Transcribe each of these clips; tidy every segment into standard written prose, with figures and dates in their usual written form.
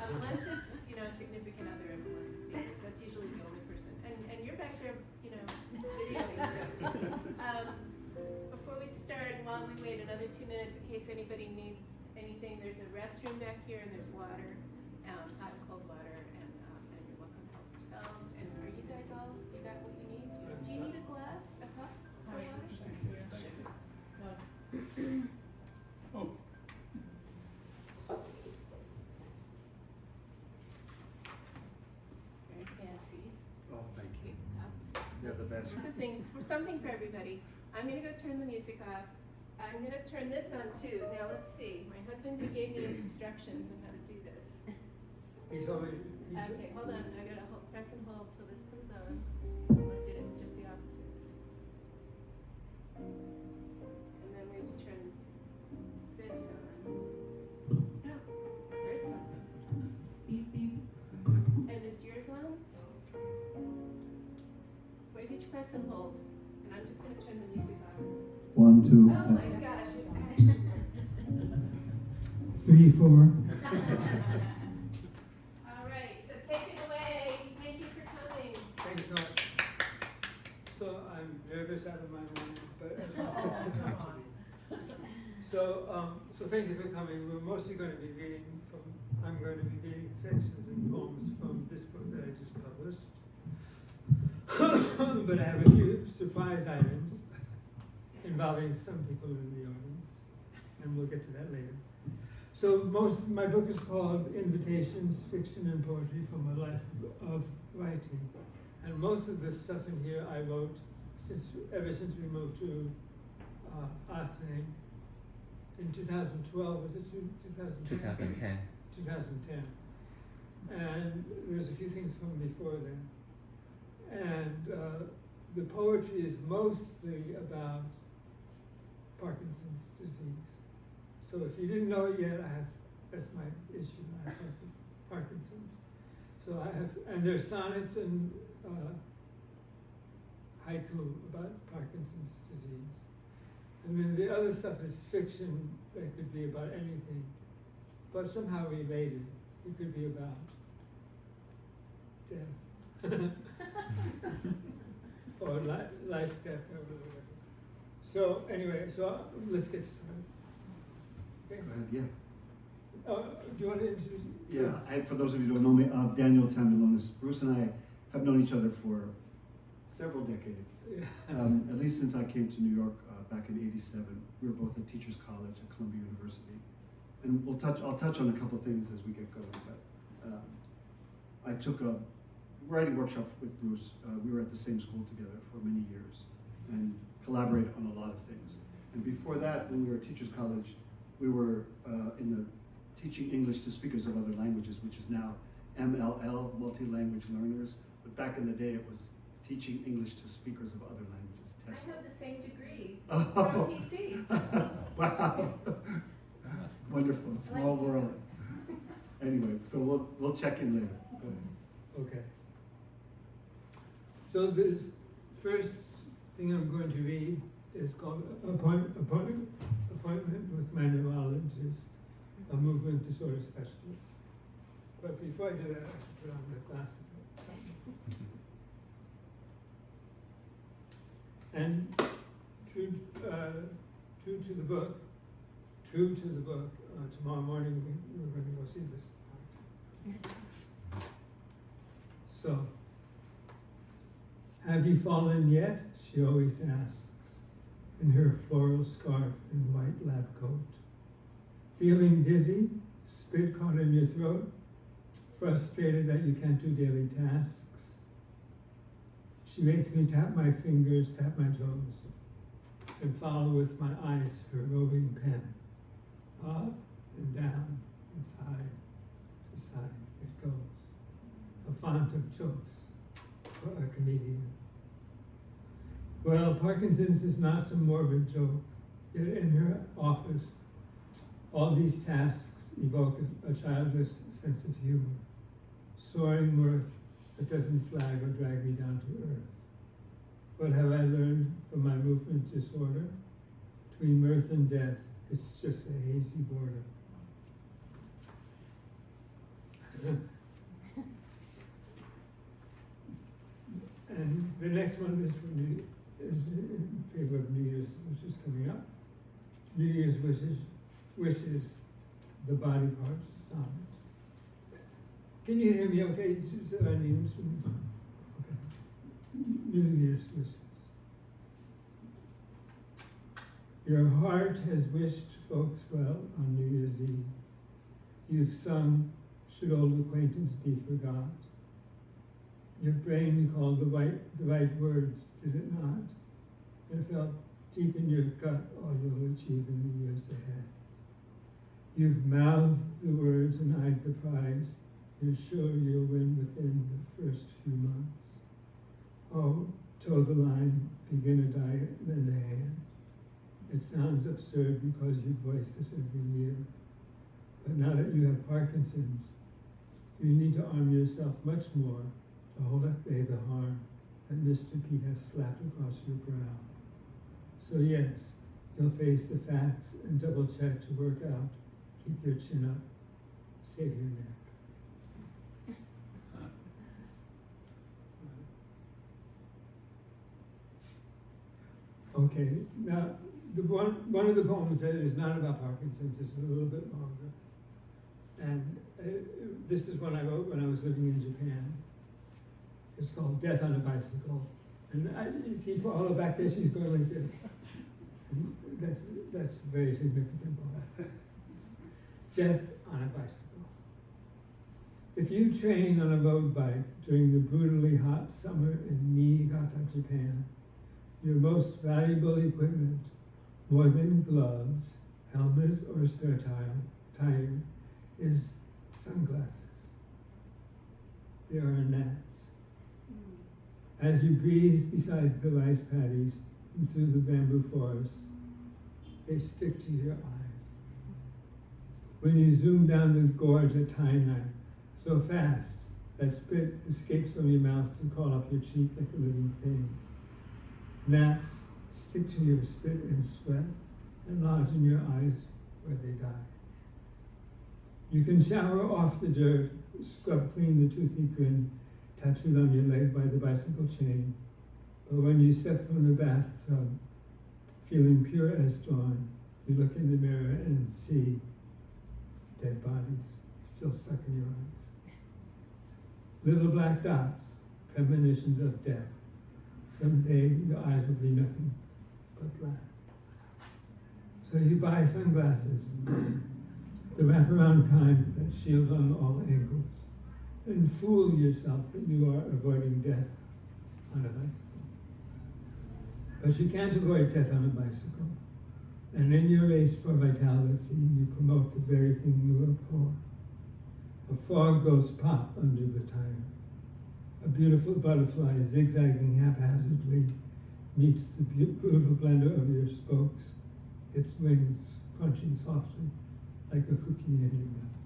unless it's, a significant other of one of the speakers, that's usually the only person. And you're back there, videoing, so. Before we start, while we wait another 2 minutes in case anybody needs anything, there's a restroom back here and there's water, hot and cold water, and you're welcome to help yourselves. And are you guys all, you got what you need? Do you need a glass, a cup for water? Oh. Very fancy. Oh, thank you. You're the best. Lots of things, something for everybody. I'm gonna go turn the music off. I'm gonna turn this on too. Now let's see. My husband gave me instructions on how to do this. He told me. Okay, hold on. I gotta press and hold till this comes on. I did it just the opposite. And then we have to turn this on. No, there it's on. Beep beep. And is yours on? Wait, did you press and hold? And I'm just gonna turn the music off. 1, 2, Oh my gosh, it's actually 3, 4. All right, so take it away. Thank you for coming. Thank you so much. So I'm nervous out of my mind, but so thank you for coming. We're mostly going to be reading I'm going to be reading sections and poems from this book that I just published. But I have a few surprise items involving some people in the audience, and we'll get to that later. So my book is called Invitations, Fiction and Poetry from a Life of Writing. And most of the stuff in here I wrote ever since we moved to Austin in 2012, was it 2010? 2010. 2010. And there's a few things from before then. And the poetry is mostly about Parkinson's disease. So if you didn't know it yet, that's my issue. I have Parkinson's. So and there's sonnets and haiku about Parkinson's disease. And then the other stuff is fiction that could be about anything, but somehow related. It could be about death. Or life, death, or whatever. So anyway, let's get started. Okay. Go ahead, yeah. Do you want to introduce? Yeah, for those of you who don't know me, Daniel Tambulonis. Bruce and I have known each other for several decades. Yeah. At least since I came to New York back in '87. We were both at Teachers College at Columbia University. And I'll touch on a couple of things as we get going. But I took a writing workshop with Bruce. We were at the same school together for many years and collaborated on a lot of things. And before that, when we were at Teachers College, we were in the teaching English to speakers of other languages, which is now MLL, multi-language learners. But back in the day, it was teaching English to speakers of other languages. I have the same degree Oh. from TC. Wow. Wonderful, small world. Anyway, so we'll check in later. Go ahead. Okay. So this first thing I'm going to read is called Appointment with My Neurologist, a movement disorder specialist. But before I do that, I should put on my glasses. And true to the book, tomorrow morning we're going to go see this part. So, have you fallen yet? She always asks, in her floral scarf and white lab coat. Feeling dizzy, spit caught in your throat, frustrated that you can't do daily tasks. She makes me tap my fingers, tap my toes, and follow with my eyes her roving pen. Up and down, and side to side it goes. A font of jokes for a comedian. Well, Parkinson's is not some morbid joke, yet in her office, all these tasks evoke a childish sense of humor, soaring mirth that doesn't flag or drag me down to earth. What have I learned from my movement disorder? Between mirth and death, it's just a hazy border. And the next one is in favor of New Year's, which is coming up. New Year's wishes, the body parts sonnet. Can you hear me okay? Okay. New Year's wishes. Your heart has wished folks well on New Year's Eve. You've sung, should old acquaintance be forgot? Your brain recalled the right words, did it not? It felt deep in your gut all you'll achieve in the years ahead. You've mouthed the words and eyed the prize. You're sure you'll win within the first few months. Oh, toe the line, begin a diet, lend a hand. It sounds absurd because you voice this every year. But now that you have Parkinson's, you need to arm yourself much more to hold at bay the harm that Mr. Pete has slapped across your brow. So yes, you'll face the facts and double check to work out. Keep your chin up, save your neck. Okay, now one of the poems that is not about Parkinson's is a little bit longer. And this is one I wrote when I was living in Japan. It's called Death on a Bicycle. And you see Paula back there, she's going like this. And that's a very significant poem. Death on a Bicycle. If you train on a road bike during the brutally hot summer in Niigata, Japan, your most valuable equipment, more than gloves, helmet, or spare tire, is sunglasses. They are gnats. As you breeze beside the rice paddies and through the bamboo forest, they stick to your eyes. When you zoom down the gorge at Tainai, so fast that spit escapes from your mouth to crawl up your cheek like a living thing, gnats stick to your spit and sweat and lodge in your eyes where they die. You can shower off the dirt, scrub clean the toothy grin tattooed on your leg by the bicycle chain, but when you step from the bathtub, feeling pure as dawn, you look in the mirror and see dead bodies still stuck in your eyes. Little black dots, premonitions of death. Someday your eyes will be nothing but black. So you buy sunglasses, the wraparound kind that shield on all angles, and fool yourself that you are avoiding death on a bicycle. But you can't avoid death on a bicycle. And in your race for vitality, you promote the very thing you abhor. A frog goes pop under the tire. A beautiful butterfly zigzagging haphazardly meets the brutal blender of your spokes, its wings crunching softly like a cookie in your mouth.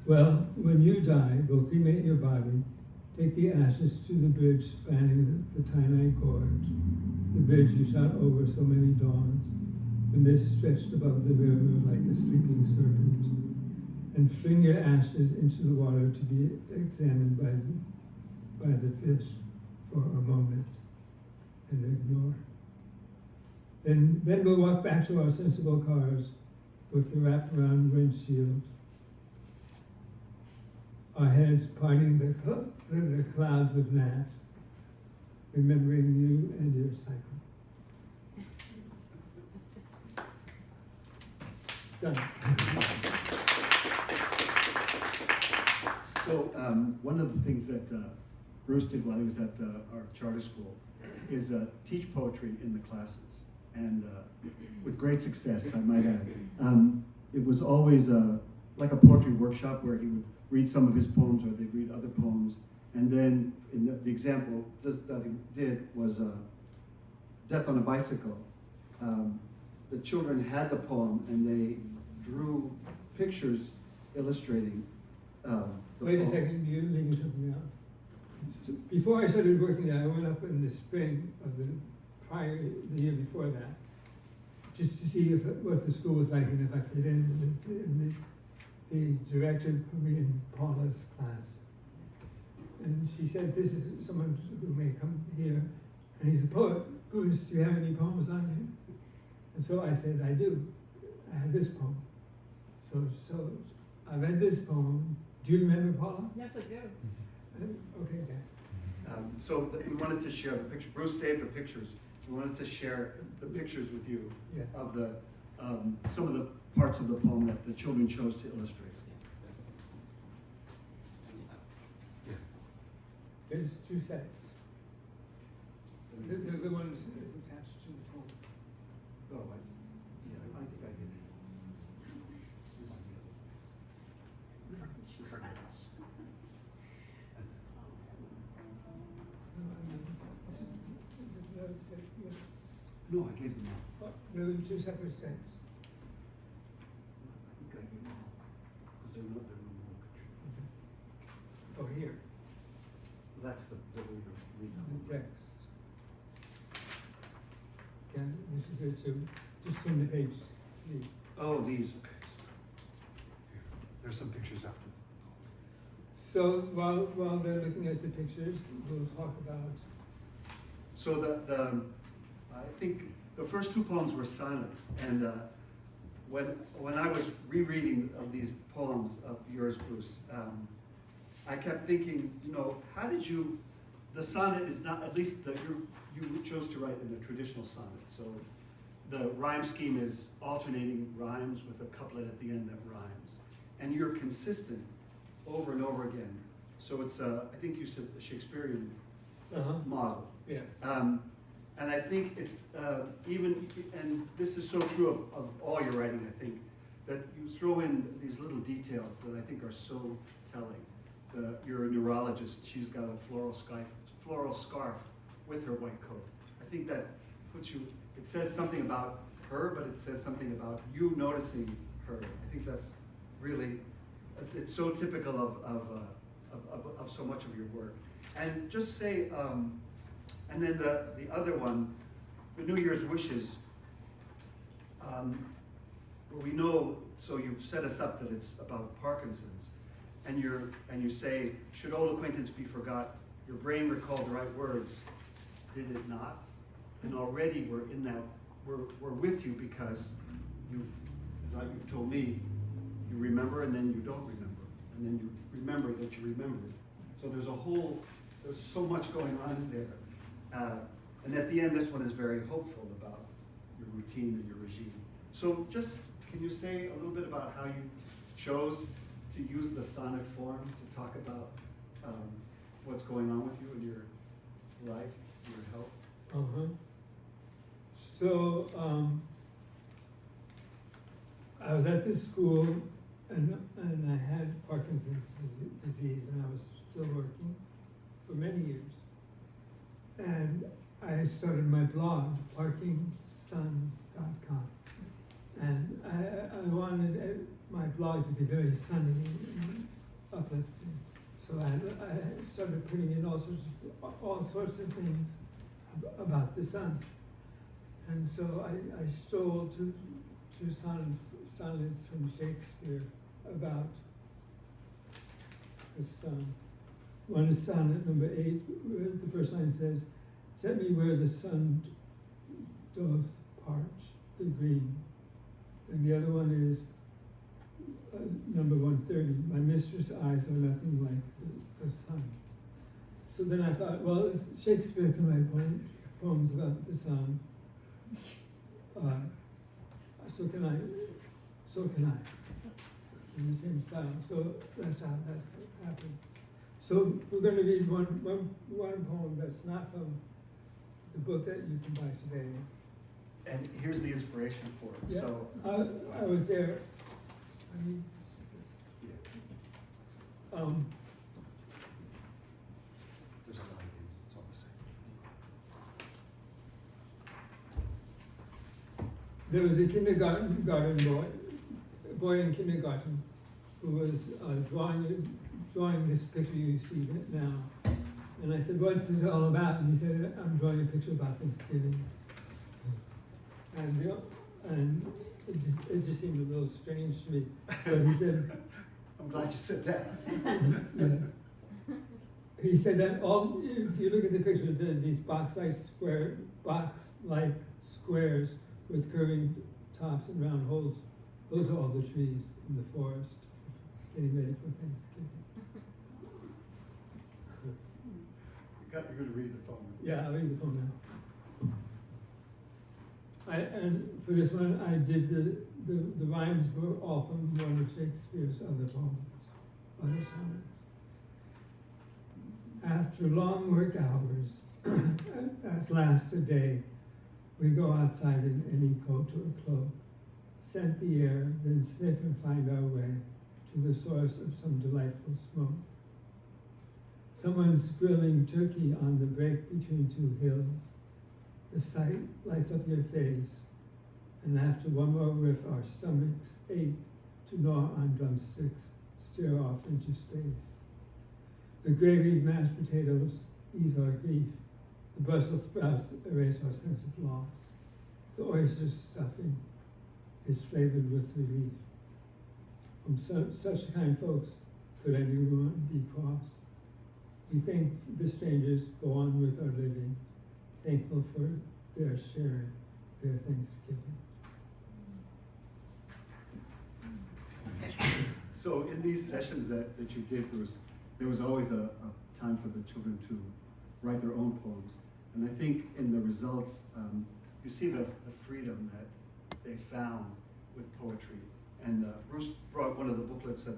Well, when you die, we'll cremate your body, take the ashes to the bridge spanning the Tainai Gorge, the bridge you shot over so many dawns, the mist stretched above the river like a sleeping serpent, and fling your ashes into the water to be examined by the fish for a moment and ignore. Then we'll walk back to our sensible cars with the wraparound windshield, our heads parting the clouds of gnats, remembering you and your cycle. Done. So one of the things that Bruce did while he was at our charter school is teach poetry in the classes, and with great success, I might add. It was always like a poetry workshop where he would read some of his poems, or they'd read other poems, and then in the example just that he did was Death on a Bicycle. The children had the poem, and they drew pictures illustrating the Wait a poem. second, you're leaving something out. Before I started working there, I went up in the spring of the year before that, just to see what the school was like and if I fit in. the director put me in Paula's class. And she said, this is someone who may come here, and he's a poet. Bruce, do you have any poems on him? And so I said, I do. I had this poem. So I read this poem. Do you remember, Paula? Yes, I do. Okay, Dan. We wanted to share the picture. Bruce saved the pictures. We wanted to share the pictures with you Yeah. of the some of the parts of the poem that the children chose to illustrate. There's two sets. The one is attached to the poem. Oh, I think I get it. This is the other. This is the other. This is another set, yeah. No, I gave them all. Oh, there were two separate sets. I think I gave them all. Because they're not, no more pictures. Oh, here, That's the way to read the them. text. Ken, this is it too. Just turn the page. Oh, these, okay. Here, there's some pictures after. So while they're looking at the pictures, we'll talk about. So I think the first two poems were silence, and when I was rereading of these poems of yours, Bruce, I kept thinking, how did you? The sonnet is not, at least you chose to write in a traditional sonnet, so the rhyme scheme is alternating rhymes with a couplet at the end that rhymes, and you're consistent over and over again. So it's I think you said a Shakespearean model. Yes. And I think it's and this is so true of all your writing, I think, that you throw in these little details that I think are so telling. You're a neurologist, she's got a floral scarf with her white coat. I think that puts you, it says something about her, but it says something about you noticing her. I think that's really, it's so typical of so much of your work. And just say, and then the other one, the New Year's wishes, where we know, so you've set us up that it's about Parkinson's, and you say, should old acquaintance be forgot, your brain recalled the right words, did it not? And already we're in that, we're with you because you've told me, you remember and then you don't remember, and then you remember that you remember. So there's so much going on in there. And at the end, this one is very hopeful about your routine and your regime. So just, can you say a little bit about how you chose to use the sonnet form to talk about what's going on with you in your life, your health? So I was at this school and I had Parkinson's disease and I was still working for many years. And I started my blog, parkingsons.com. And I wanted my blog to be very sunny and uplifting. So I started putting in all sorts of things about the sun. And so I stole two sonnets from Shakespeare about the sun. One is sonnet number 8, where the first line says, set me where the sun doth parch the green. And the other one is number 130, my mistress' eyes are nothing like the sun. So then I thought, well, if Shakespeare can write poems about the sun, so can I, in the same style. So that's how that happened. So we're going to read one poem that's not from the book that you can buy today. And here's the inspiration for it. Yeah, So I was there. there's a lot of things, it's all the same. There was a kindergarten boy in kindergarten, who was drawing this picture you see now. And I said, what's it all about? And he said, I'm drawing a picture about Thanksgiving. And it just seemed a little strange to me. But he said, I'm glad you said that. Yeah. He said that if you look at the picture, these box-like squares with curving tops and round holes, those are all the trees in the forest getting ready for Thanksgiving. You're going to read the poem. Yeah, I'll read the poem now. And for this one, I did the rhymes were all from one of Shakespeare's other poems, other sonnets. After long work hours, at last a day, we go outside in any coat or cloak, scent the air, then sniff and find our way to the source of some delightful smoke. Someone's grilling turkey on the break between two hills. The sight lights up your face, and after one more riff, our stomachs ache to gnaw on drumsticks, steer off into space. The gravy mashed potatoes ease our grief. The Brussels sprouts erase our sense of loss. The oyster stuffing is flavored with relief. From such kind folks could anyone be cross? We thank the strangers go on with our living, thankful for their sharing their Thanksgiving. So in these sessions that you did, there was always a time for the children to write their own poems. And I think in the results, you see the freedom that they found with poetry. And Bruce brought one of the booklets that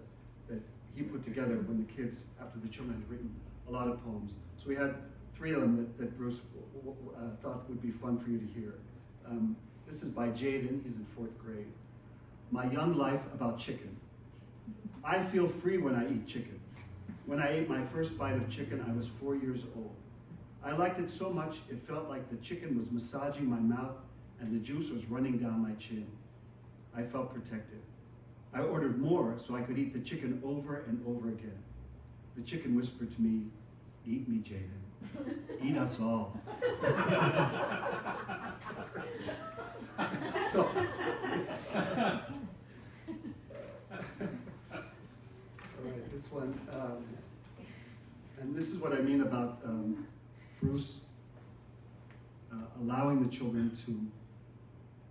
he put together when the kids, after the children had written a lot of poems. So we had 3 of them that Bruce thought would be fun for you to hear. This is by Jaden, he's in 4th grade. My young life about chicken. I feel free when I eat chicken. When I ate my first bite of chicken, I was 4 years old. I liked it so much, it felt like the chicken was massaging my mouth and the juice was running down my chin. I felt protected. I ordered more so I could eat the chicken over and over again. The chicken whispered to me, "Eat me, Jaden. Eat us all." So, it's, all right, this one, and this is what I mean about Bruce allowing the children to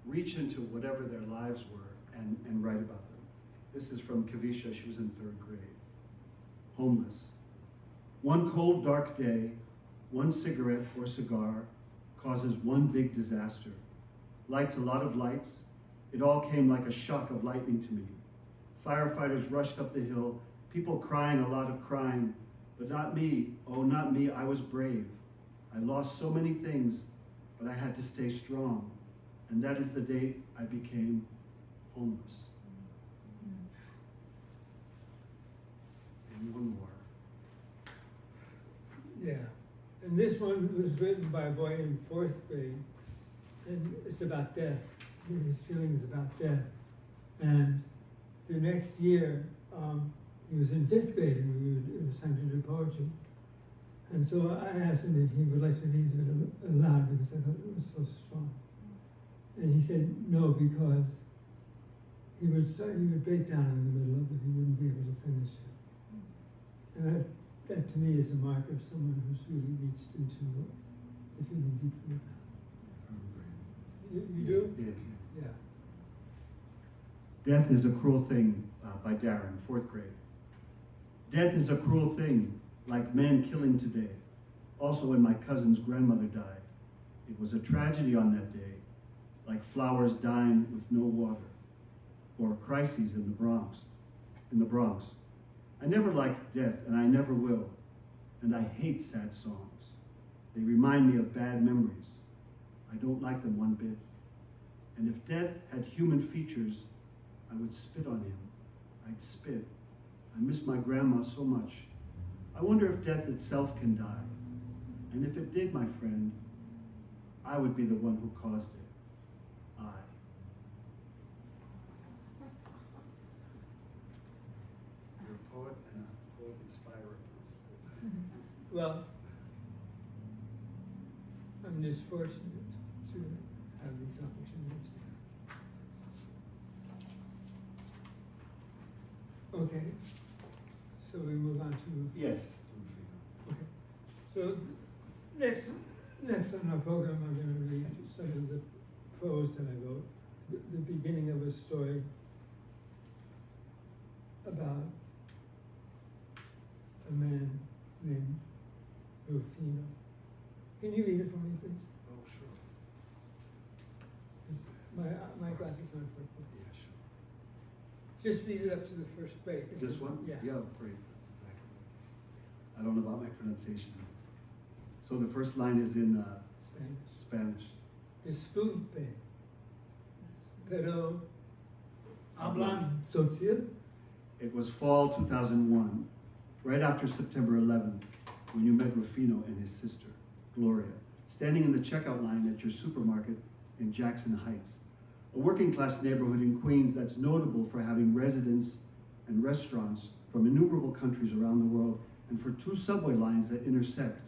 reach into whatever their lives were and write about them. This is from Kavisha, she was in 3rd grade. Homeless. One cold, dark day, one cigarette or cigar causes one big disaster. Lights a lot of lights. It all came like a shock of lightning to me. Firefighters rushed up the hill, people crying a lot of crying, but not me. Oh, not me, I was brave. I lost so many things, but I had to stay strong. And that is the day I became homeless. And one more. Yeah, and this one was written by a boy in 4th grade, and it's about death, his feelings about death. And the next year, he was in 5th grade, and it was time to do poetry. And so I asked him if he would like to read it aloud because I thought it was so strong. And he said no, because he would break down in the middle of it. He wouldn't be able to finish it. And that to me is a mark of someone who's really reached into the feeling deeply about. You do? Yeah. Yeah. Death is a Cruel Thing by Darren, 4th grade. Death is a cruel thing, like man killing today. Also when my cousin's grandmother died. It was a tragedy on that day, like flowers dying with no water, or crises in the Bronx. I never liked death, and I never will, and I hate sad songs. They remind me of bad memories. I don't like them one bit. And if death had human features, I would spit on him. I'd spit. I miss my grandma so much. I wonder if death itself can die. And if it did, my friend, I would be the one who caused it. You're a poet and a poet inspirer. Well, I'm just fortunate to have these opportunities. Okay, so we move on to, Yes. okay. So next on our program, I'm going to read some of the prose that I wrote, the beginning of a story about a man named Rufino. Can you read it for me, please? Oh, sure. 'Cause my glasses aren't working. Yeah, sure. Just read it up to the first break. This one? Yeah. Yeah, great. That's exactly right. I don't know about my pronunciation. So the first line is in Spanish. Spanish. Disculpe, pero hablan social. It was fall 2001, right after September 11th, when you met Rufino and his sister, Gloria, standing in the checkout line at your supermarket in Jackson Heights, a working class neighborhood in Queens that's notable for having residents and restaurants from innumerable countries around the world, and for two subway lines that intersect.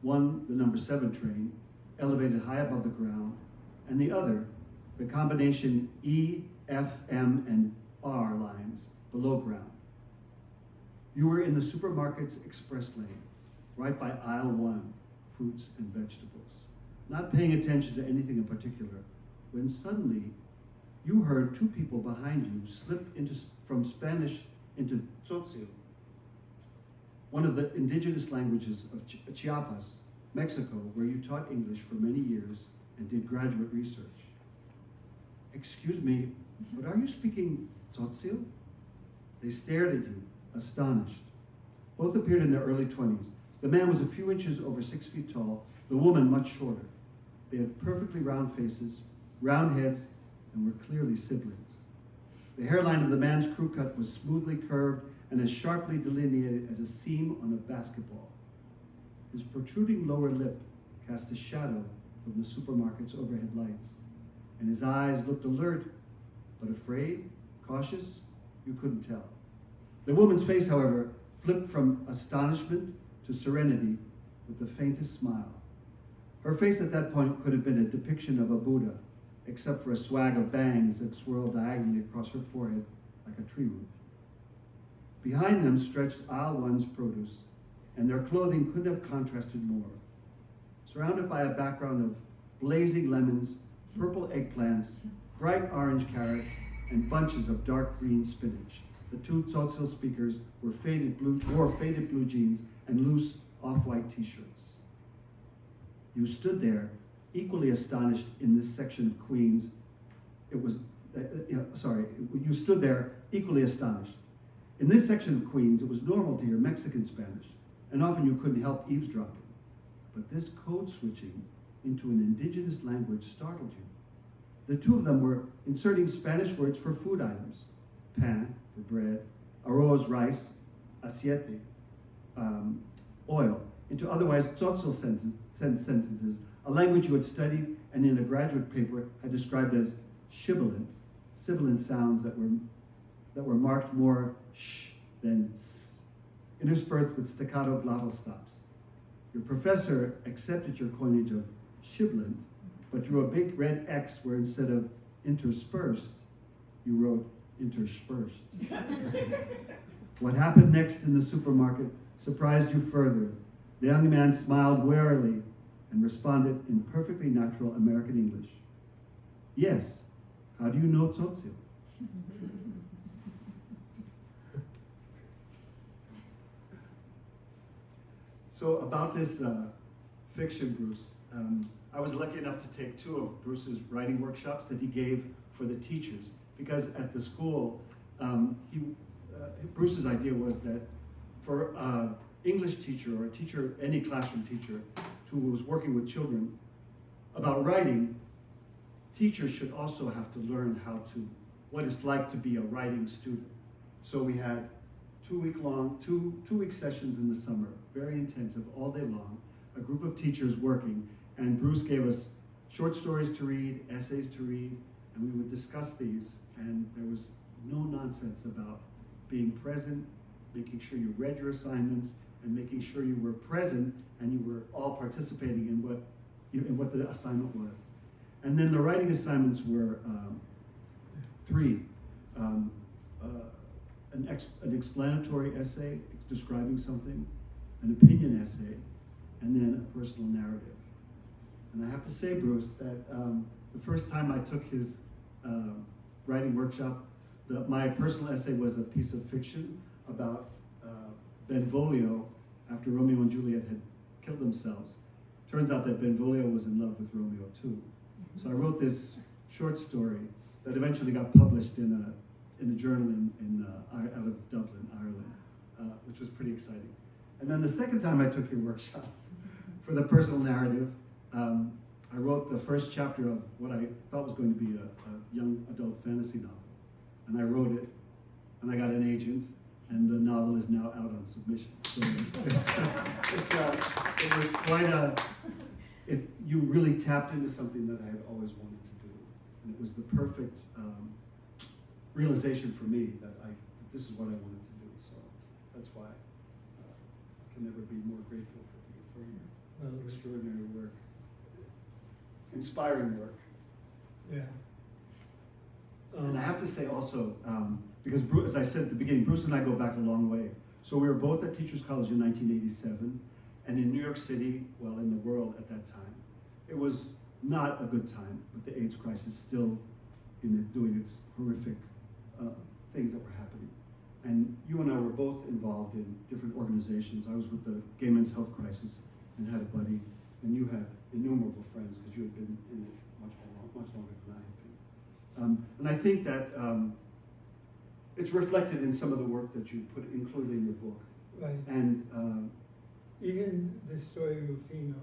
One, the number 7 train, elevated high above the ground, and the other, the combination E, F, M, and R lines below ground. You were in the supermarket's express lane, right by aisle 1, fruits and vegetables, not paying attention to anything in particular, when suddenly you heard two people behind you slip from Spanish into Tzotzil, one of the indigenous languages of Chiapas, Mexico, where you taught English for many years and did graduate research. Excuse me, but are you speaking Tzotzil? They stared at you, astonished. Both appeared in their early 20s. The man was a few inches over 6 feet tall, the woman much shorter. They had perfectly round faces, round heads, and were clearly siblings. The hairline of the man's crew cut was smoothly curved and as sharply delineated as a seam on a basketball. His protruding lower lip cast a shadow from the supermarket's overhead lights, and his eyes looked alert, but afraid, cautious, you couldn't tell. The woman's face, however, flipped from astonishment to serenity with the faintest smile. Her face at that point could have been a depiction of a Buddha, except for a swag of bangs that swirled diagonally across her forehead like a tree root. Behind them stretched aisle 1's produce, and their clothing couldn't have contrasted more. Surrounded by a background of blazing lemons, purple eggplants, bright orange carrots, and bunches of dark green spinach, the two Tzotzil speakers wore faded blue jeans and loose off-white t-shirts. You stood there, equally astonished in this section of Queens. You stood there, equally astonished. In this section of Queens, it was normal to hear Mexican Spanish, and often you couldn't help eavesdropping. But this code switching into an indigenous language startled you. The two of them were inserting Spanish words for food items: pan, for bread, arroz, rice, aceite, oil, into otherwise Tzotzil sentences, a language you had studied and in a graduate paper had described as sibilant sounds that were marked more sh than s, interspersed with staccato glottal stops. Your professor accepted your coinage of shibboleth, but drew a big red X where instead of interspersed, you wrote interspersed. What happened next in the supermarket surprised you further. The young man smiled warily and responded in perfectly natural American English. Yes, how do you know Tzotzil? So about this fiction, Bruce, I was lucky enough to take 2 of Bruce's writing workshops that he gave for the teachers, because at the school, Bruce's idea was that for an English teacher or a teacher, any classroom teacher who was working with children about writing, teachers should also have to learn what it's like to be a writing student. So we had 2-week sessions in the summer, very intensive, all day long, a group of teachers working, and Bruce gave us short stories to read, essays to read, and we would discuss these, and there was no nonsense about being present, making sure you read your assignments, and making sure you were present and you were all participating in what the assignment was. And then the writing assignments were 3. an explanatory essay describing something, an opinion essay, and then a personal narrative. And I have to say, Bruce, that the first time I took his writing workshop, my personal essay was a piece of fiction about Benvolio after Romeo and Juliet had killed themselves. Turns out that Benvolio was in love with Romeo too. So I wrote this short story that eventually got published in a journal out of Dublin, Ireland, which was pretty exciting. And then the second time I took your workshop for the personal narrative, I wrote the first chapter of what I thought was going to be a young adult fantasy novel. And I wrote it, and I got an agent, and the novel is now out on submission. So it was quite you really tapped into something that I had always wanted to do. And it was the perfect realization for me that this is what I wanted to do. So that's why I can never be more grateful for your extraordinary work. Inspiring work. Yeah. And I have to say also, because Bruce, as I said at the beginning, Bruce and I go back a long way. So we were both at Teachers College in 1987, and in New York City, well, in the world at that time, it was not a good time with the AIDS crisis still doing its horrific things that were happening. And you and I were both involved in different organizations. I was with the Gay Men's Health Crisis and had a buddy, and you had innumerable friends because you had been in it much longer than I had been. And I think that it's reflected in some of the work that you included in your book. Right. And even the story of Rufino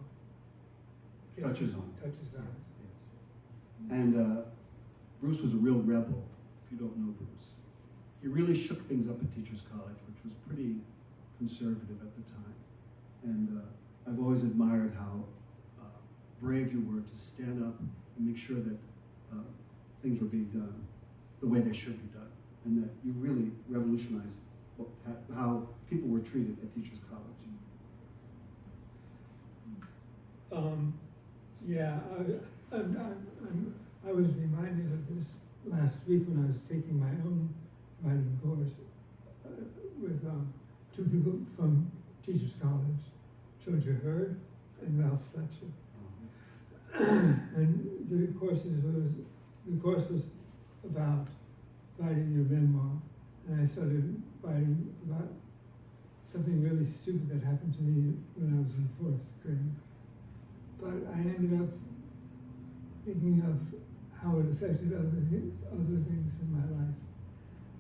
touches on. Touches on. Yes. And Bruce was a real rebel, if you don't know Bruce. He really shook things up at Teachers College, which was pretty conservative at the time. And I've always admired how brave you were to stand up and make sure that things were being done the way they should be done, and that you really revolutionized how people were treated at Teachers College. Yeah, I was reminded of this last week when I was taking my own writing course with two people from Teachers College, Georgia Hurd and Ralph Fletcher. And the course was about writing your memoir, and I started writing about something really stupid that happened to me when I was in 4th grade. But I ended up thinking of how it affected other things in my life.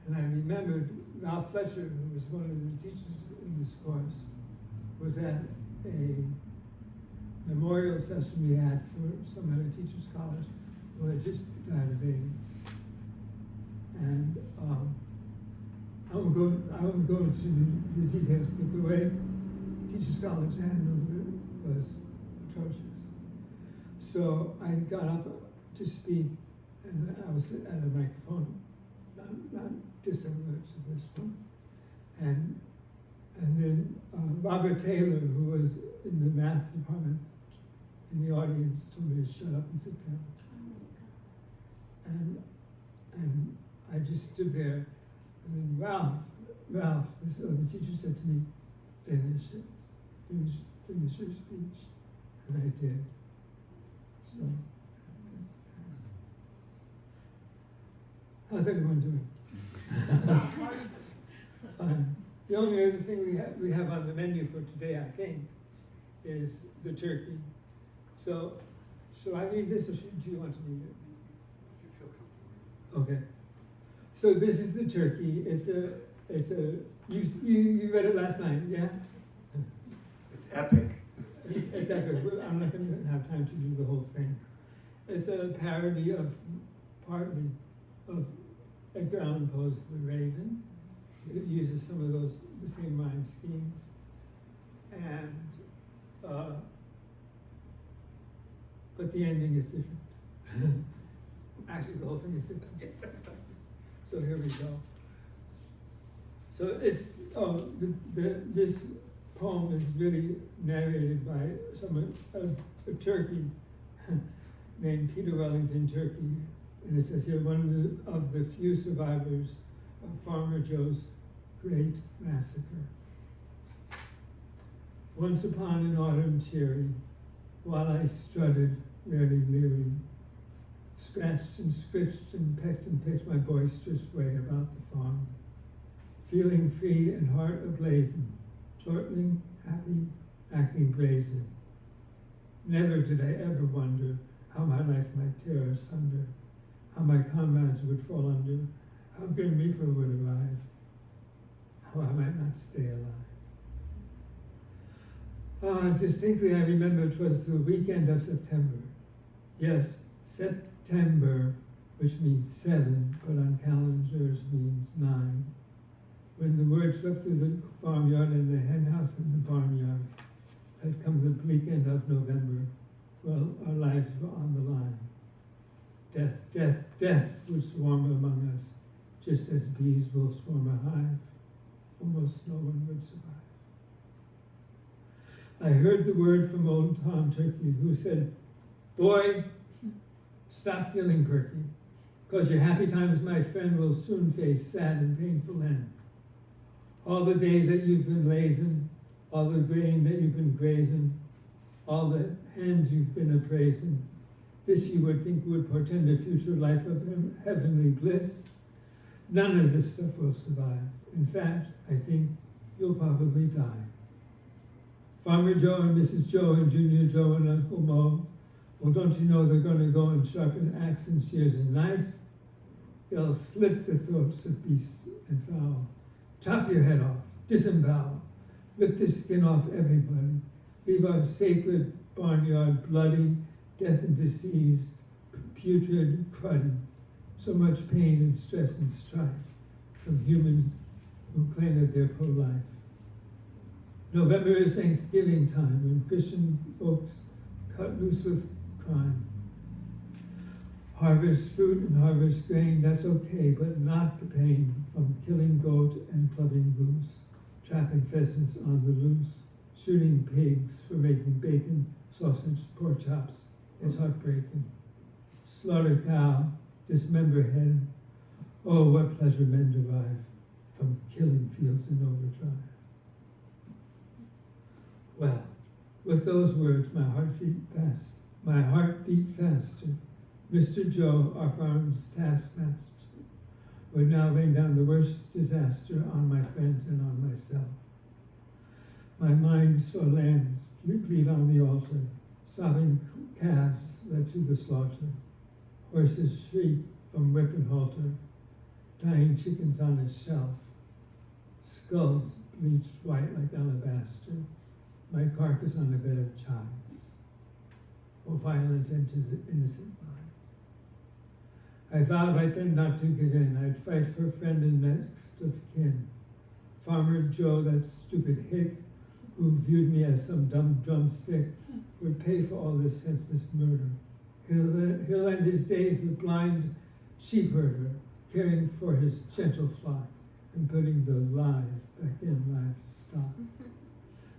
And I remembered Ralph Fletcher, who was one of the teachers in this course, was at a memorial session we had for someone at Teachers College who had just died of AIDS. And I won't go into the details, but the way Teachers College handled it was atrocious. So I got up to speak, and I was at a microphone, not dissimilar to this one. And then Robert Taylor, who was in the math department in the audience, told me to shut up and sit down. And I just stood there, and then Ralph, this other teacher said to me, finish your speech, and I did. So, how's everyone doing? Fine. The only other thing we have on the menu for today, I think, is the turkey. So, shall I read this, or do you want to read it? If you feel comfortable. Okay. So this is the turkey. You read it last night, yeah? It's epic. It's epic. I'm not going to have time to do the whole thing. It's a parody partly of Edgar Allan Poe's The Raven. It uses some of the same rhyme schemes. And, but the ending is different. Actually, the whole thing is different. So here we go. So it's, this poem is really narrated by a Turkey named Peter Wellington Turkey. And it says here, one of the few survivors of Farmer Joe's great massacre. Once upon an autumn cheery, while I strutted, rarely leery, scratched and scritched and picked my boisterous way about the farm, feeling free and heart ablazing, chortling, happy, acting brazen. Never did I ever wonder how my life might tear asunder, how my comrades would fall under, how Grim Reaper would arrive, how I might not stay alive. Distinctly I remember 'twas the weekend of September. Yes, September, which means 7, but on calendars means 9. When the word swept through the farmyard and the hen house and the barnyard, had come the weekend of November. Well, our lives were on the line. Death, death, death would swarm among us, just as bees will swarm a hive. Almost no one would survive. I heard the word from old Tom Turkey, who said, "Boy, stop feeling perky, 'cause your happy times, my friend, will soon face sad and painful end. All the days that you've been lazing, all the grain that you've been grazing, all the hands you've been appraising, this you would think would portend a future life of heavenly bliss. None of this stuff will survive. In fact, I think you'll probably die. Farmer Joe and Mrs. Joe and Junior Joe and Uncle Mo, well, don't you know they're going to go and sharpen axe and shears and knife? They'll slit the throats of beast and fowl, chop your head off, disembowel, rip the skin off everybody, leave our sacred barnyard bloody, death and disease, putrid, cruddy, so much pain and stress and strife from humans who claim that they're pro-life. November is Thanksgiving time, when Christian folks cut loose with crime. Harvest fruit and harvest grain, that's okay, but not the pain from killing goat and clubbing goose, trapping pheasants on the loose, shooting pigs for making bacon, sausage, pork chops. It's heartbreaking. Slaughter cow, dismember hen. Oh, what pleasure men derive from killing fields in overdrive. Well, with those words, my heart beat faster. Mr. Joe, our farm's taskmaster, would now rain down the worst disaster on my friends and on myself. My mind saw lambs bleed on the altar, sobbing calves led to the slaughter, horses shriek from whip and halter, dying chickens on a shelf, skulls bleached white like alabaster, my carcass on a bed of chives. Oh, violence enters innocent lives. I vowed right then not to give in. I'd fight for friend and next of kin. Farmer Joe, that stupid hick, who viewed me as some dumb drumstick, would pay for all this senseless murder. He'll end his days a blind sheep herder, caring for his gentle flock and putting the live back in livestock,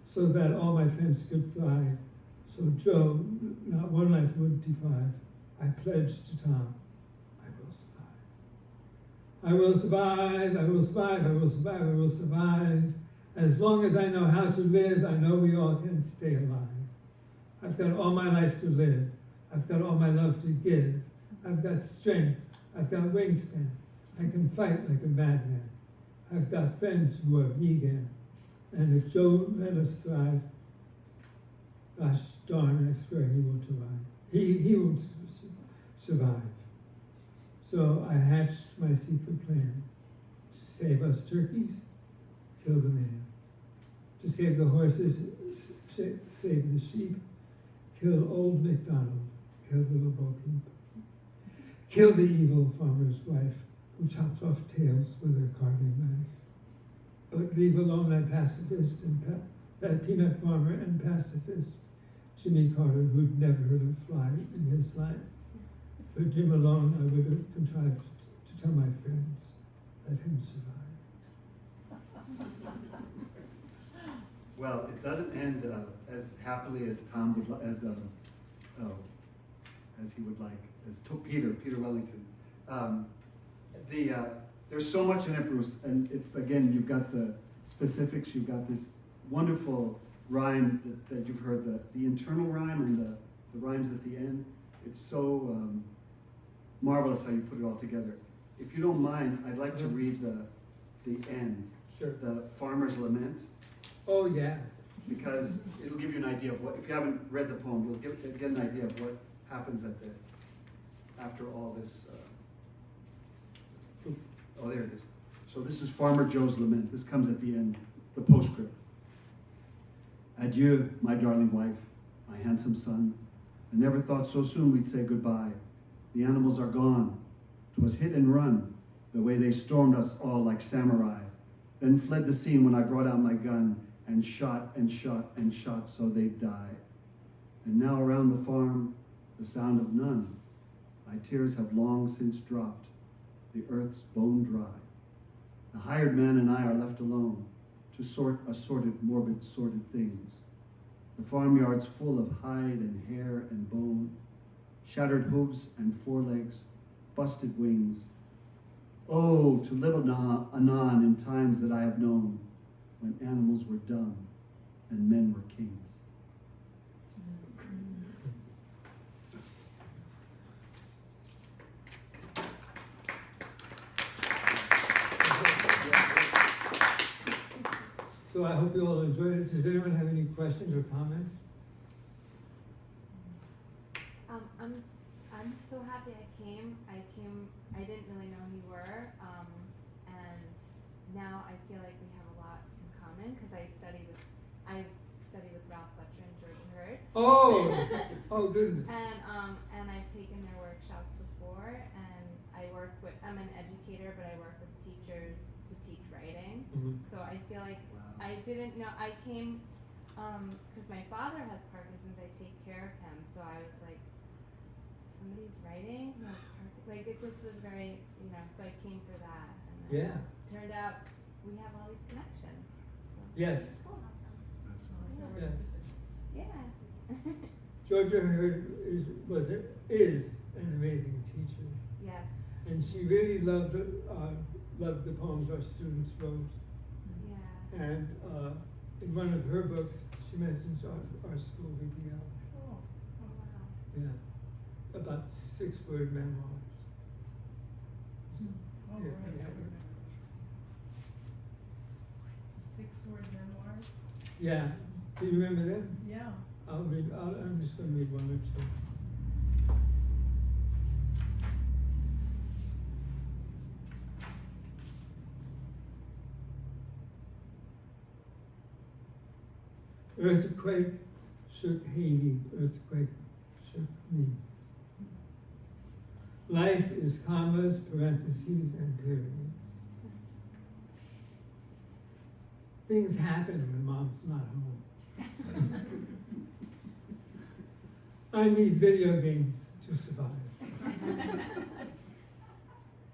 so that all my friends could thrive. So Joe, not one life would deprive. I pledged to Tom, I will survive. I will survive, I will survive, I will survive, I will survive. As long as I know how to live, I know we all can stay alive. I've got all my life to live. I've got all my love to give. I've got strength. I've got wingspan. I can fight like a madman. I've got friends who are vegan. And if Joe let us thrive, gosh darn, I swear he will survive. He will survive. So I hatched my secret plan to save us turkeys, kill the man. To save the horses, save the sheep, kill old MacDonald, kill little Bo Peep. Kill the evil farmer's wife who chops off tails with her carving knife. But leave alone that pacifist and that peanut farmer and pacifist, Jimmy Carter, who'd never heard a fly in his life. For Jim alone, I would have contrived to tell my friends, let him survive. Well, it doesn't end as happily as Tom would as he would like, as Peter Wellington. there's so much in it, Bruce, and it's, again, you've got the specifics, you've got this wonderful rhyme that you've heard, the internal rhyme and the rhymes at the end. It's so marvelous how you put it all together. If you don't mind, I'd like to read the end, Sure. the Farmer's Lament, Oh, yeah. because it'll give you an idea of what, if you haven't read the poem, you'll get an idea of what happens after all this. Oh, there it is. So this is Farmer Joe's Lament. This comes at the end, the postscript. Adieu, my darling wife, my handsome son. I never thought so soon we'd say goodbye. The animals are gone. 'Twas hit and run, the way they stormed us all like samurai. Then fled the scene when I brought out my gun and shot and shot and shot so they'd die. And now around the farm, the sound of none. My tears have long since dropped, the earth's bone dry. The hired man and I are left alone to sort assorted, morbid, sordid things. The farmyard's full of hide and hair and bone, shattered hooves and forelegs, busted wings. Oh, to live anon in times that I have known, when animals were dumb and men were kings. So I hope you all enjoyed it. Does anyone have any questions or comments? I'm so happy I came. I didn't really know who you were, and now I feel like we have a lot in common because I studied with Ralph Fletcher and George Hurd. Oh, oh goodness. And I've taken their workshops before, and I'm an educator, but I work with teachers to teach writing. Mhm. So I feel like I didn't know, I came, because my father has Parkinson's, I take care of him, so I was like, somebody's writing, who has Parkinson's, like, it just was very, so I came for that, and then Yeah. turned out we have all these connections, so. Yes. Cool. That's Yes. Yeah. Georgia Hurd is an amazing teacher, Yes, and she really loved the poems our students wrote. yeah. And in one of her books, she mentions our school BBL. Oh, wow. Yeah, about 6-word memoirs. Oh, Yeah, right. yeah. 6-word memoirs? Yeah, do you remember them? Yeah. I'm just going to read one or two. Earthquake shook Haiti, earthquake shook me. Life is commas, parentheses, and periods. Things happen when mom's not home. I need video games to survive.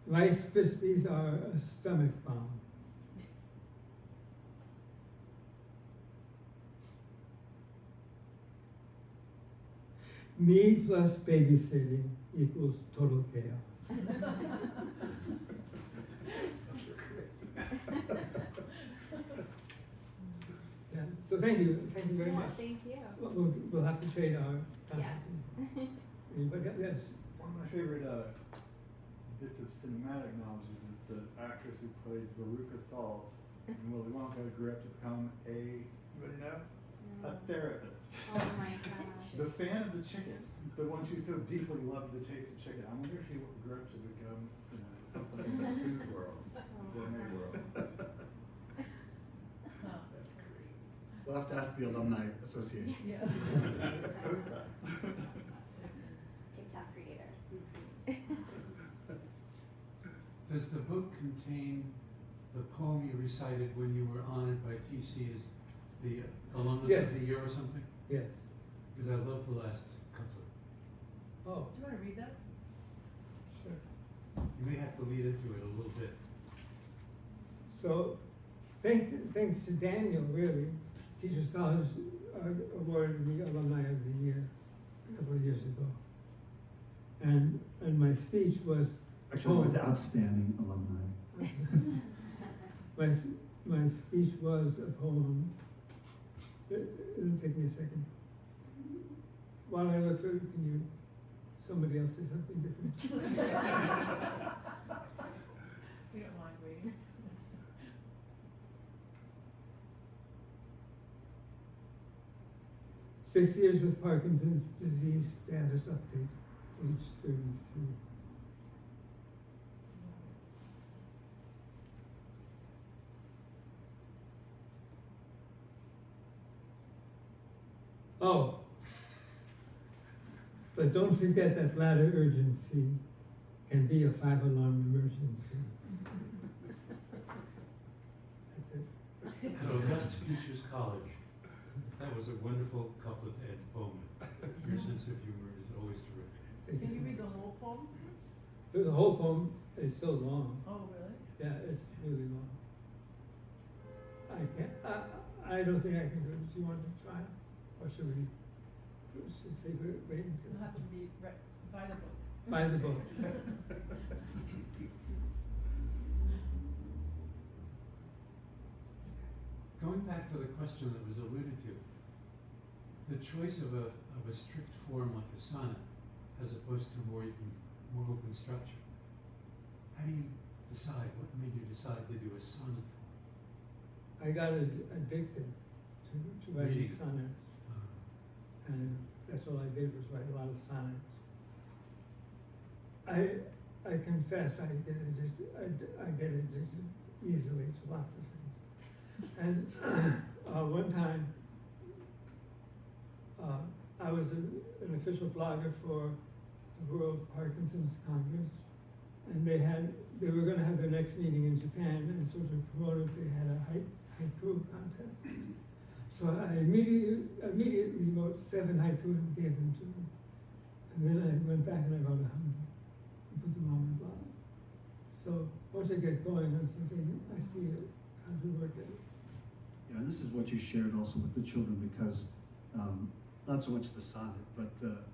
Rice Krispies are a stomach bomb. Me plus babysitting equals total chaos. Yeah, so thank you very Yeah, much. thank you. We'll have to trade our contact. Yeah. Anybody else? Yes. One of my favorite bits of cinematic knowledge is that the actress who played Veruca Salt in Willy Wonka grew up to become anybody know? A therapist. Oh my gosh. The fan of the chicken, the one who so deeply loved the taste of chicken. I wonder if she grew up to become something in the food world, gourmet world. That's great. We'll have to ask the Alumni Association. Yeah. Post that. TikTok creator. Does the book contain the poem you recited when you were honored by TC as the alumnus Yes. of the year or something? Yes. Because I love the last couplet. Oh, Do you want to read that? sure. You may have to lead into it a little bit. So, thanks to Daniel, really, Teachers College awarded me Alumni of the Year a couple of years ago. And my speech was, Actually, it was outstanding alumni. My speech was a poem. It'll take me a second. While I look for it, somebody else say something different? We don't mind waiting. "6 years with Parkinson's disease status update, age 33. Oh, but don't forget that bladder urgency can be a 5-alarm emergency." That's it. At Augusta Futures College, that was a wonderful couplet and poem. Your sense of humor is always terrific. Thank Can you so read the much. whole poem, please? The whole poem is so long. Oh, really? Yeah, it's really long. I don't think I can do it. Do you want to try? Or should we say wait You'll have until? to read, buy the book. Buy the book. Going back to the question that was alluded to, the choice of a strict form like a sonnet as opposed to more open structure. How do you decide? What made you decide to do a sonnet form? I got addicted to writing Reading. sonnets, and that's all I did was write a lot of sonnets. I confess I get addicted easily to lots of things. And one time, I was an official blogger for the World Parkinson's Congress, and they were going to have their next meeting in Japan, and so to promote it, they had a haiku contest. So I immediately wrote 7 haiku and gave them to them, and then I went back and I wrote 100 and put them on my blog. So once I get going on something, I see how to work it. Yeah, and this is what you shared also with the children, because not so much the sonnet, but the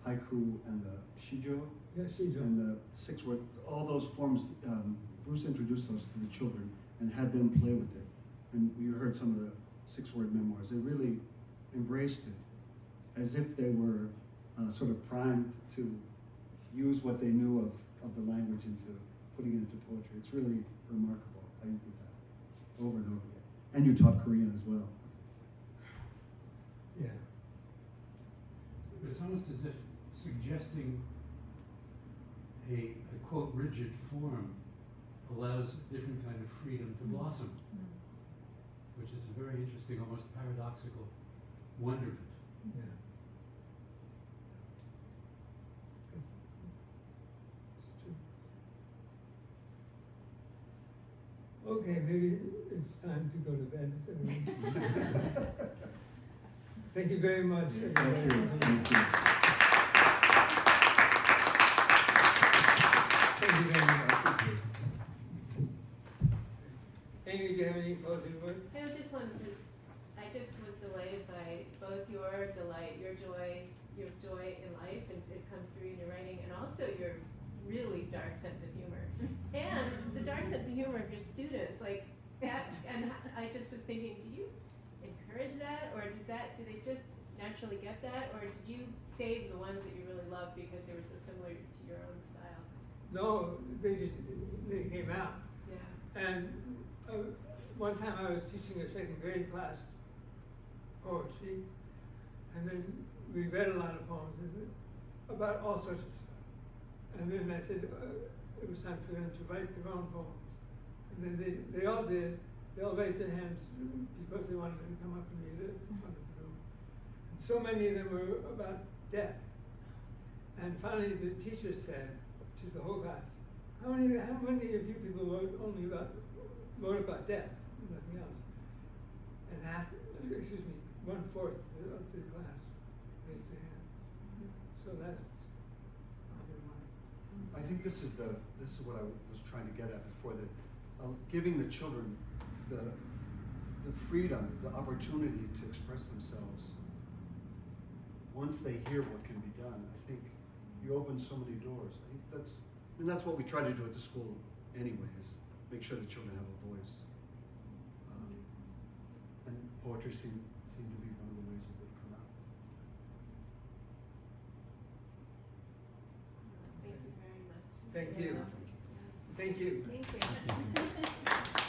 haiku and the shijo Yeah, she and the 6-word, all those forms. Bruce introduced those to the children and had them play with it. And you heard some of the 6-word memoirs. They really embraced it as if they were sort of primed to use what they knew of the language into putting it into poetry. It's really remarkable how you did that over and over again. And you taught Korean as well. Yeah. But it's almost as if suggesting a quote rigid form allows a different kind of freedom to blossom, which is a very interesting, almost paradoxical wonderment. Yeah. It's true. Okay, maybe it's time to go to bed. Thank you very much. Thank you. Thank you. Thank you very much. Amy, do you have any closing words? I just wanted to, I just was delighted by both your delight, your joy in life, and it comes through in your writing, and also your really dark sense of humor. And the dark sense of humor of your students, like that, and I just was thinking, do you encourage that, or do they just naturally get that, or did you save the ones that you really loved because they were so similar to your own style? No, they came out. Yeah. And one time I was teaching a 2nd grade class poetry, and then we read a lot of poems about all sorts of stuff. And then I said it was time for them to write their own poems. And then they all did. They all raised their hands because they wanted to come up and read it in front of the room. And so many of them were about death. And finally the teacher said to the whole class, how many of you people wrote about death and nothing else? And asked, 1/4 of the class raised their hands. So that's on their mind. I think this is what I was trying to get at before, that giving the children the freedom, the opportunity to express themselves. Once they hear what can be done, I think you open so many doors. I think that's what we try to do at the school anyways. make sure that children have a voice. And poetry seemed to be one of the ways it would come out. Thank you very much. Thank you. Yeah. Thank you. Thank you.